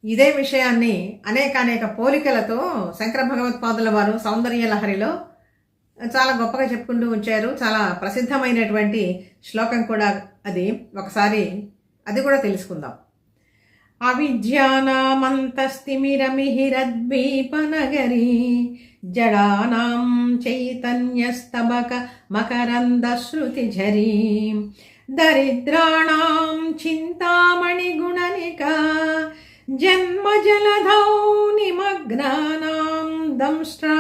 ఇదే విషయాన్ని అనేక పోలికలతో శంకర భగవత్పాదుల వారు సౌందర్య లహరిలో చాలా గొప్పగా చెప్పుకుంటూ వచ్చారు. చాలా ప్రసిద్ధమైనటువంటి శ్లోకం కూడా అది. ఒకసారి అది కూడా తెలుసుకుందాం. అవిద్యానామంతస్తిమిరమిహిరద్వీపనగరీ జడానాం చైతన్యస్తబక మకరందశ్రుతిఝరీ దరిద్రాణాం చింతామణిగుణనికా జన్మజలధౌ నిమగ్నానాం దంష్ట్రా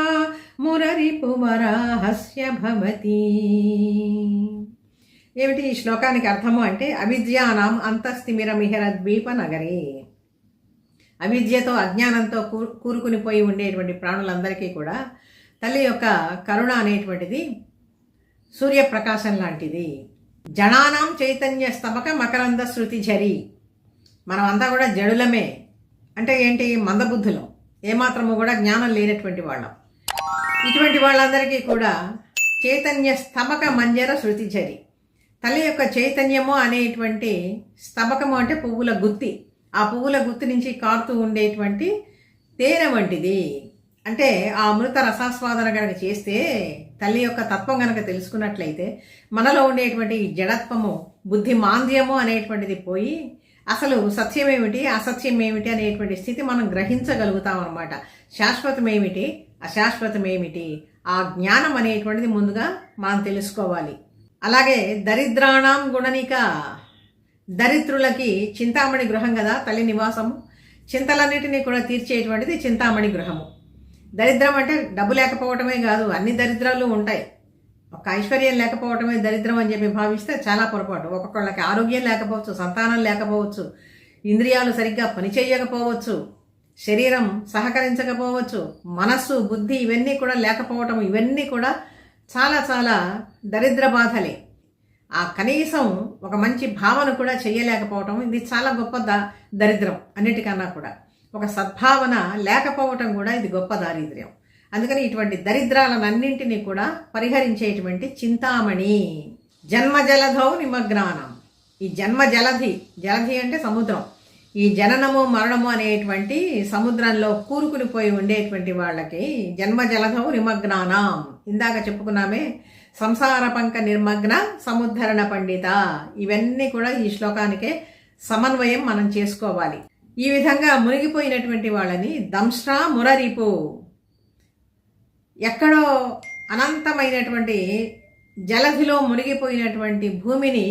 మురరిపువరాహస్య భవతి. ఏమిటి ఈ శ్లోకానికి అర్థము అంటే, అవిద్యానాం అంతస్థిమిరమిహిర ద్వీప నగరి. అవిద్యతో అజ్ఞానంతో కూరుకుని పోయి ఉండేటువంటి ప్రాణులందరికీ కూడా తల్లి యొక్క కరుణ అనేటువంటిది సూర్యప్రకాశం లాంటిది. జనానాం చైతన్య స్తబక మకరంద శృతి ఝరి. మనమంతా కూడా జడులమే. అంటే ఏంటి? మందబుద్ధులం, ఏమాత్రము కూడా జ్ఞానం లేనటువంటి వాళ్ళం. ఇటువంటి వాళ్ళందరికీ కూడా చైతన్య స్తబక మంజర శృతి ఝరి. తల్లి యొక్క చైతన్యము అనేటువంటి స్తబకము అంటే పువ్వుల గుత్తి. ఆ పువ్వుల గుత్తి నుంచి కారుతూ ఉండేటువంటి తేనె వంటిది. అంటే ఆ అమృత రసాస్వాదన కనుక చేస్తే, తల్లి యొక్క తత్వం కనుక తెలుసుకున్నట్లయితే మనలో ఉండేటువంటి జడత్వము, బుద్ధి మాంద్యము అనేటువంటిది పోయి అసలు సత్యం ఏమిటి, అసత్యం ఏమిటి అనేటువంటి స్థితి మనం గ్రహించగలుగుతాం అన్నమాట. శాశ్వతం ఏమిటి, అశాశ్వతం ఏమిటి, ఆ జ్ఞానం అనేటువంటిది ముందుగా మనం తెలుసుకోవాలి. అలాగే దరిద్రాణం గుణనిక. దరిద్రులకి చింతామణి గృహం కదా తల్లి నివాసము. చింతలన్నిటినీ కూడా తీర్చేటువంటిది చింతామణి గృహము. దరిద్రం అంటే డబ్బు లేకపోవటమే కాదు, అన్ని దరిద్రాలు ఉంటాయి. ఒక ఐశ్వర్యం లేకపోవటమే దరిద్రం అని చెప్పి భావిస్తే చాలా పొరపాటు. ఒక్కొక్కళ్ళకి ఆరోగ్యం లేకపోవచ్చు, సంతానం లేకపోవచ్చు, ఇంద్రియాలు సరిగ్గా పనిచేయకపోవచ్చు, శరీరం సహకరించకపోవచ్చు, మనస్సు, బుద్ధి ఇవన్నీ కూడా లేకపోవటం, ఇవన్నీ కూడా చాలా చాలా దరిద్ర బాధలే. ఆ కనీసం ఒక మంచి భావన కూడా చేయలేకపోవటం, ఇది చాలా గొప్ప దరిద్రం. అన్నిటికన్నా కూడా ఒక సద్భావన లేకపోవటం కూడా ఇది గొప్ప దారిద్ర్యం. అందుకని ఇటువంటి దరిద్రాలన్నింటినీ కూడా పరిహరించేటువంటి చింతామణి. జన్మ జలధౌ నిమగ్నానం. ఈ జన్మ జలధి, జలధి అంటే సముద్రం. ఈ జననము మరణము అనేటువంటి సముద్రంలో కూరుకుని పోయి ఉండేటువంటి వాళ్ళకి జన్మ జలధౌ నిమగ్నానం. ఇందాక చెప్పుకున్నామే, సంసార పంక నిర్మగ్న సముద్ధరణ పండిత. ఇవన్నీ కూడా ఈ శ్లోకానికే సమన్వయం మనం చేసుకోవాలి. ఈ విధంగా మునిగిపోయినటువంటి వాళ్ళని దంష్ట్రా మురరిపు. ఎక్కడో అనంతమైనటువంటి జలధిలో మునిగిపోయినటువంటి భూమిని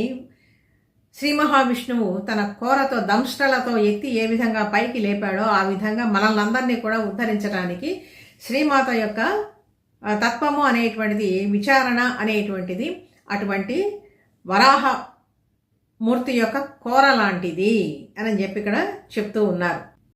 శ్రీ మహావిష్ణువు తన కోరతో, దంష్ట్రలతో ఎత్తి ఏ విధంగా పైకి లేపాడో ఆ విధంగా మనల్ని కూడా ఉద్ధరించడానికి శ్రీమాత యొక్క తత్వము అనేటువంటిది, విచారణ అనేటువంటిది అటువంటి వరాహ మూర్తి యొక్క కోర లాంటిది అని చెప్పి ఇక్కడ చెప్తూ ఉన్నారు.